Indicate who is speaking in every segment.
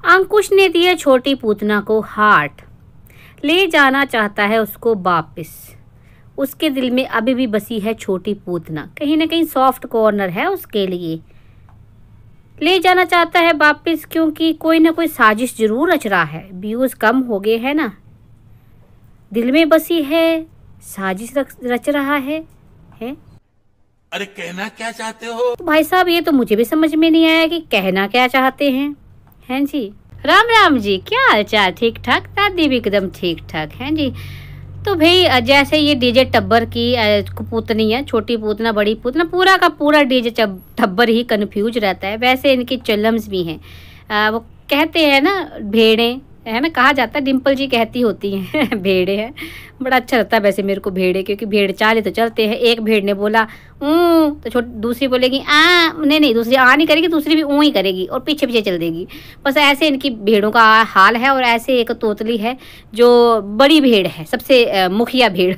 Speaker 1: अंकुश ने दिया छोटी पूतना को हार्ट, ले जाना चाहता है उसको वापस। उसके दिल में अभी भी बसी है छोटी पूतना, कहीं ना कहीं सॉफ्ट कॉर्नर है उसके लिए। ले जाना चाहता है वापस क्योंकि कोई ना कोई साजिश जरूर रच रहा है। व्यूज कम हो गए हैं ना, दिल में बसी है साजिश रच रहा है?
Speaker 2: अरे कहना क्या चाहते हो?
Speaker 1: तो भाई साहब ये तो मुझे भी समझ में नहीं आया कि कहना क्या चाहते हैं जी। राम राम जी, क्या हाल चाल? ठीक ठाक? दादी भी एकदम ठीक ठाक हैं जी। तो भाई जैसे ये डीजे टब्बर की पूतनी है, छोटी पूतना बड़ी पूतना, पूरा का पूरा डीजे टब्बर ही कंफ्यूज रहता है। वैसे इनकी चलम्स भी हैं। वो कहते हैं ना भेड़े, है ना, कहा जाता है, डिम्पल जी कहती होती हैं भेड़े हैं। बड़ा अच्छा लगता है वैसे मेरे को भेड़े, क्योंकि भेड़ चाले तो चलते हैं। एक भेड़ ने बोला तो दूसरी बोलेगी नहीं, दूसरी आ नहीं करेगी, दूसरी भी ही करेगी और पीछे पीछे चल देगी। बस ऐसे इनकी भेड़ों का हाल है। और ऐसे एक तोतली है जो बड़ी भेड़ है, सबसे मुखिया भेड़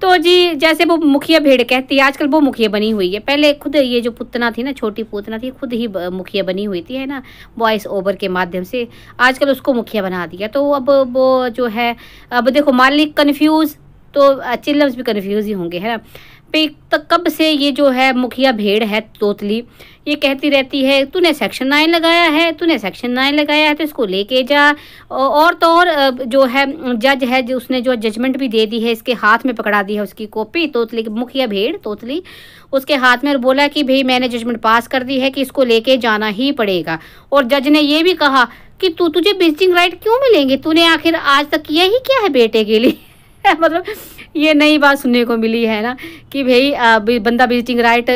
Speaker 1: तो जी जैसे वो मुखिया भेड़ कहती है, आजकल वो मुखिया बनी हुई है। पहले खुद ये जो पुतना थी ना, छोटी पूतना थी, खुद ही मुखिया बनी हुई थी, है ना, वॉइस ओवर के माध्यम से। आजकल उसको मुखिया बना दिया। तो अब वो जो है, अब देखो मालिक कन्फ्यूज़ तो चिल्लम्स भी कन्फ्यूज़ ही होंगे, है ना। तो कब से ये जो है मुखिया भेड़ है तोतली, ये कहती रहती है तूने सेक्शन 9 लगाया है, तूने सेक्शन 9 लगाया है तो इसको लेके जा। और तो और जो है जज है, जो उसने जो जजमेंट भी दे दी है, इसके हाथ में पकड़ा दी है उसकी कॉपी, तोतली मुखिया भेड़ तोतली उसके हाथ में, और बोला कि भाई मैंने जजमेंट पास कर दी है कि इसको लेके जाना ही पड़ेगा। और जज ने ये भी कहा कि तुझे विजिटिंग राइट क्यों मिलेंगे, तूने आखिर आज तक किया ही क्या है बेटे के लिए मतलब ये नई बात सुनने को मिली है ना कि भाई बंदा विजिटिंग राइट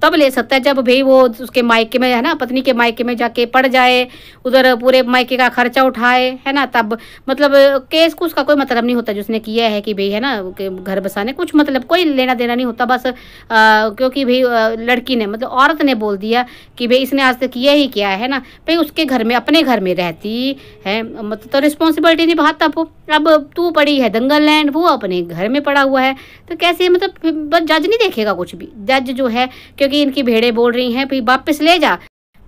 Speaker 1: तब ले सकता है जब भाई वो उसके मायके में, है ना, पत्नी के मायके में जाके पड़ जाए, उधर पूरे मायके का खर्चा उठाए, है ना। तब मतलब केस को उसका कोई मतलब नहीं होता जो उसने किया है कि भाई, है ना, घर बसाने कुछ मतलब कोई लेना देना नहीं होता। बस क्योंकि भाई लड़की ने, मतलब औरत ने बोल दिया कि भाई इसने आज तक किया ही क्या है ना, भाई उसके घर में, अपने घर में रहती है, मतलब तो रिस्पॉन्सिबिलिटी निभाता वो। अब तू पड़ी है दंगल लैंड, वो अपने घर में पड़ा हुआ है, तो कैसे, मतलब बस जज नहीं देखेगा कुछ भी। जज जो है, क्योंकि इनकी भेड़ें बोल रही हैं भाई वापस ले जा।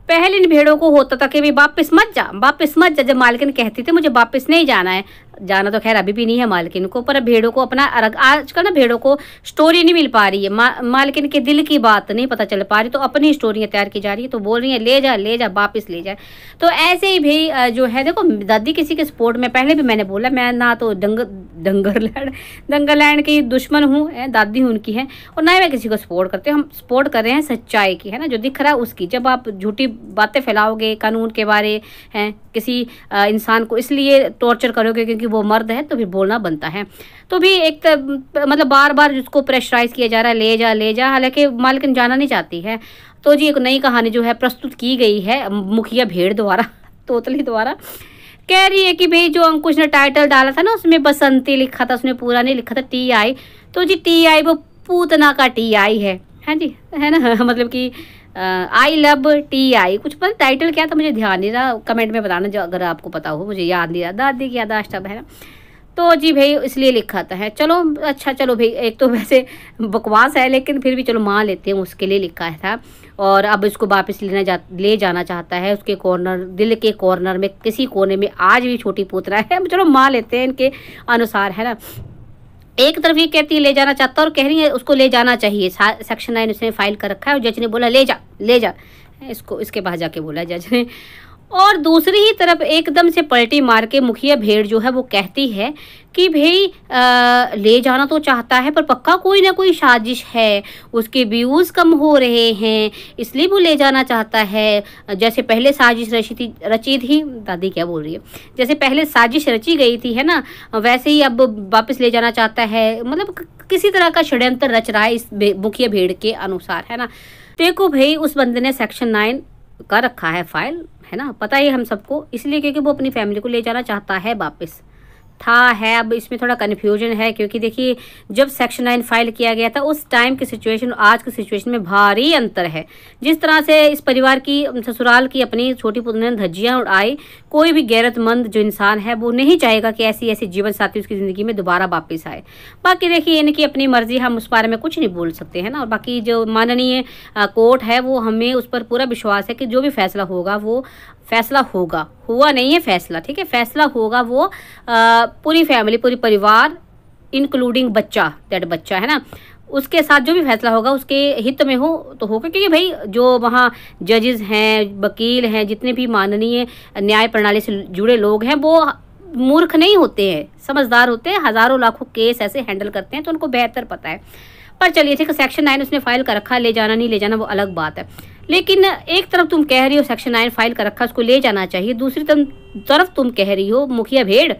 Speaker 1: पहले इन भेड़ों को होता था कि भाई वापस मत जा, वापस मत जा। जब मालकिन कहती थी मुझे वापस नहीं जाना है, जाना तो खैर अभी भी नहीं है मालकिन को, पर भेड़ों को अपना आजकल ना भेड़ों को स्टोरी नहीं मिल पा रही है, मालकिन के दिल की बात नहीं पता चल पा रही, तो अपनी स्टोरियाँ तैयार की जा रही है। तो बोल रही है ले जा वापस ले जा। तो ऐसे ही भाई जो है, देखो दादी किसी के सपोर्ट में, पहले भी मैंने बोला, मैं ना तो दंगलैंड की दुश्मन हूँ, दादी हूँ उनकी है, और ना ही मैं किसी को सपोर्ट करते हम सपोर्ट कर रहे हैं सच्चाई की, है ना, जो दिख रहा है उसकी। जब आप झूठी बातें फैलाओगे कानून के बारे हैं, किसी इंसान को इसलिए टॉर्चर करोगे क्योंकि वो मर्द है, तो फिर बोलना बनता है। तो भी एक मतलब बार बार जिसको प्रेशराइज किया जा रहा है ले जा, हालांकि मालकिन जाना नहीं चाहती है। तो जी एक नई कहानी जो है प्रस्तुत की गई है मुखिया भेड़ द्वारा, तोतली द्वारा। कह रही है कि भाई जो अंकुश ने टाइटल डाला था ना, उसमें बसंती लिखा था, उसने पूरा नहीं लिखा था, TI। तो जी TI वो पूतना का TI है जी, है ना मतलब कि आई लव TI, कुछ पता टाइटल क्या था मुझे ध्यान नहीं रहा, कमेंट में बताना जो अगर आपको पता हो, मुझे याद नहीं रहा, दादी की यादाश्त अब, है ना। तो जी भाई इसलिए लिखा था है। चलो अच्छा, चलो भाई एक तो वैसे बकवास है, लेकिन फिर भी चलो मान लेते हैं, उसके लिए लिखा था। और अब इसको वापस ले जाना चाहता है उसके कॉर्नर, दिल के कॉर्नर में, किसी कोने में आज भी छोटी पूतना है, चलो मान लेते हैं इनके अनुसार, है ना। एक तरफ ये कहती है ले जाना चाहता है, और कह रही है उसको ले जाना चाहिए, सेक्शन 9 उसने फाइल कर रखा है, और जज ने बोला ले जा इसको, इसके पास जाके बोला जज ने। और दूसरी ही तरफ एकदम से पलटी मार के मुखिया भेड़ जो है वो कहती है कि भाई ले जाना तो चाहता है, पर पक्का कोई ना कोई साजिश है, उसके व्यूज़ कम हो रहे हैं इसलिए वो ले जाना चाहता है। जैसे पहले साजिश रची थी, दादी क्या बोल रही है, जैसे पहले साजिश रची गई थी, है ना, वैसे ही अब वापस ले जाना चाहता है। मतलब किसी तरह का षड्यंत्र रच रहा है इस मुखिया भेड़ के अनुसार, है ना। देखो भाई उस बंदे ने सेक्शन 9 कर रखा है फाइल, है ना, पता है हम सबको, इसलिए क्योंकि वो अपनी फैमिली को ले जाना चाहता है वापस है। अब इसमें थोड़ा कन्फ्यूजन है, क्योंकि देखिए जब सेक्शन 9 फाइल किया गया था उस टाइम की सिचुएशन और आज की सिचुएशन में भारी अंतर है। जिस तरह से इस परिवार की, ससुराल की अपनी छोटी पुतली ने धज्जियां उड़ाई, कोई भी गैरतमंद जो इंसान है वो नहीं चाहेगा कि ऐसी ऐसी जीवन साथी उसकी ज़िंदगी में दोबारा वापस आए। बाकी देखिए इनकी अपनी मर्जी, हम उस बारे में कुछ नहीं बोल सकते, है ना। और बाकी जो माननीय कोर्ट है वो, हमें उस पर पूरा विश्वास है कि जो भी फैसला होगा वो फैसला होगा, हुआ नहीं है फैसला, ठीक है, फैसला होगा वो पूरी फैमिली, पूरी परिवार इंक्लूडिंग बच्चा, दैट बच्चा है ना, उसके साथ जो भी फैसला होगा उसके हित में हो तो होगा। क्योंकि भाई जो वहाँ जजेस हैं, वकील हैं, जितने भी माननीय न्याय प्रणाली से जुड़े लोग हैं वो मूर्ख नहीं होते हैं, समझदार होते हैं, हज़ारों लाखों केस ऐसे हैंडल करते हैं, तो उनको बेहतर पता है। पर चलिए ठीक है, सेक्शन 9 उसने फाइल कर रखा, ले जाना नहीं ले जाना वो अलग बात है। लेकिन एक तरफ तुम कह रही हो सेक्शन 9 फाइल कर रखा, उसको ले जाना चाहिए, दूसरी तरफ तुम कह रही हो मुखिया भेड़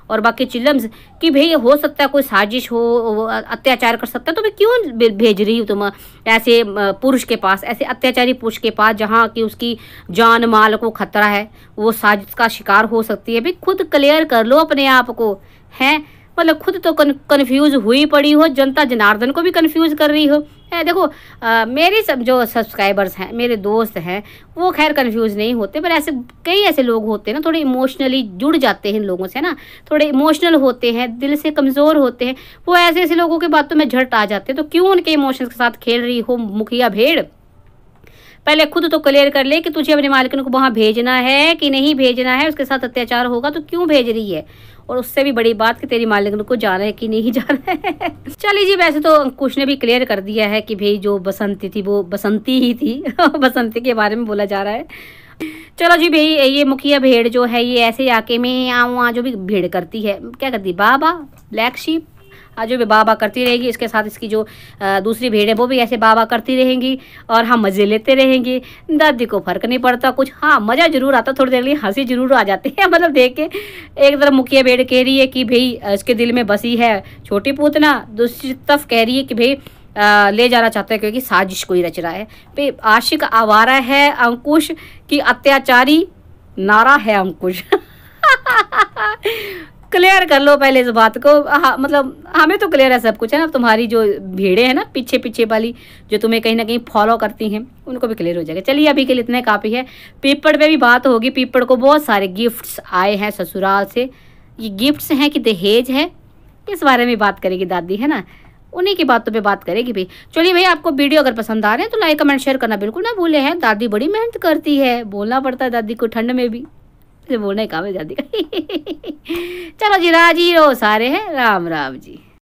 Speaker 1: और बाकी चिल्लम्स कि भाई हो सकता है कोई साजिश हो, अत्याचार कर सकता है, तो मैं क्यों भेज रही हूँ तुम ऐसे पुरुष के पास, ऐसे अत्याचारी पुरुष के पास जहाँ कि उसकी जान माल को खतरा है, वो साजिश का शिकार हो सकती है। भाई खुद क्लियर कर लो अपने आप को, हैं मतलब खुद तो कन्फ्यूज़ हुई पड़ी हो, जनता जनार्दन को भी कन्फ्यूज़ कर रही हो। देखो मेरे सब जो सब्सक्राइबर्स हैं, मेरे दोस्त हैं, वो खैर कन्फ्यूज़ नहीं होते, पर ऐसे कई ऐसे लोग होते हैं ना, थोड़े इमोशनली जुड़ जाते हैं इन लोगों से ना, थोड़े इमोशनल होते हैं, दिल से कमज़ोर होते हैं, वो ऐसे ऐसे लोगों की बातों में झट आ जाते हैं। तो क्यों उनके इमोशंस के साथ खेल रही हो मुखिया भेड़? पहले खुद तो क्लियर कर ले कि तुझे अपने मालिक को वहाँ भेजना है कि नहीं भेजना है, उसके साथ अत्याचार होगा तो क्यों भेज रही है, और उससे भी बड़ी बात कि तेरी मालिक को जाना है कि नहीं जाना है। चलिए जी, वैसे तो अंकुश ने भी क्लियर कर दिया है कि भाई जो बसंती थी वो बसंती ही थी बसंती के बारे में बोला जा रहा है। चलो जी भाई, ये मुखिया भेड़ जो है ये ऐसे आके में वहाँ जो भी भेड़ करती है, क्या करती है, बाबा ब्लैक शीप जो भी बाबा करती रहेगी, इसके साथ इसकी जो दूसरी भेड़ है वो भी ऐसे बाबा करती रहेंगी और हम मज़े लेते रहेंगे। दादी को फ़र्क नहीं पड़ता कुछ, हाँ मज़ा जरूर आता, थोड़ी देर लिए हंसी जरूर आ जाती है मतलब देख के। एक तरफ मुखिया भेड़ कह रही है कि भाई इसके दिल में बसी है छोटी पूतना, दूसरी तरफ कह रही है कि भाई ले जाना चाहता है क्योंकि साजिश कोई रच रहा है। भाई आशिक आवारा है अंकुश की अत्याचारी नारा है अंकुश क्लियर कर लो पहले इस बात को। हाँ मतलब हमें तो क्लियर है सब कुछ है ना, तुम्हारी जो भीड़ें हैं ना पीछे पीछे वाली जो तुम्हें कहीं ना कहीं फॉलो करती हैं उनको भी क्लियर हो जाएगा। चलिए अभी के लिए इतने काफ़ी है। पीपड़ पे भी बात होगी, पीपड़ को बहुत सारे गिफ्ट्स आए हैं ससुराल से, ये गिफ्ट्स हैं कि दहेज है, इस बारे में बात करेगी दादी है ना, उन्हीं की बातों पे बात करेगी भाई। चलिए भाई, आपको वीडियो अगर पसंद आ रहे हैं तो लाइक कमेंट शेयर करना बिल्कुल ना भूले हैं। दादी बड़ी मेहनत करती है, बोलना पड़ता है दादी को ठंड में भी, बोलने का दादी का चलो जी, राजी रहो सारे हैं, राम राम जी।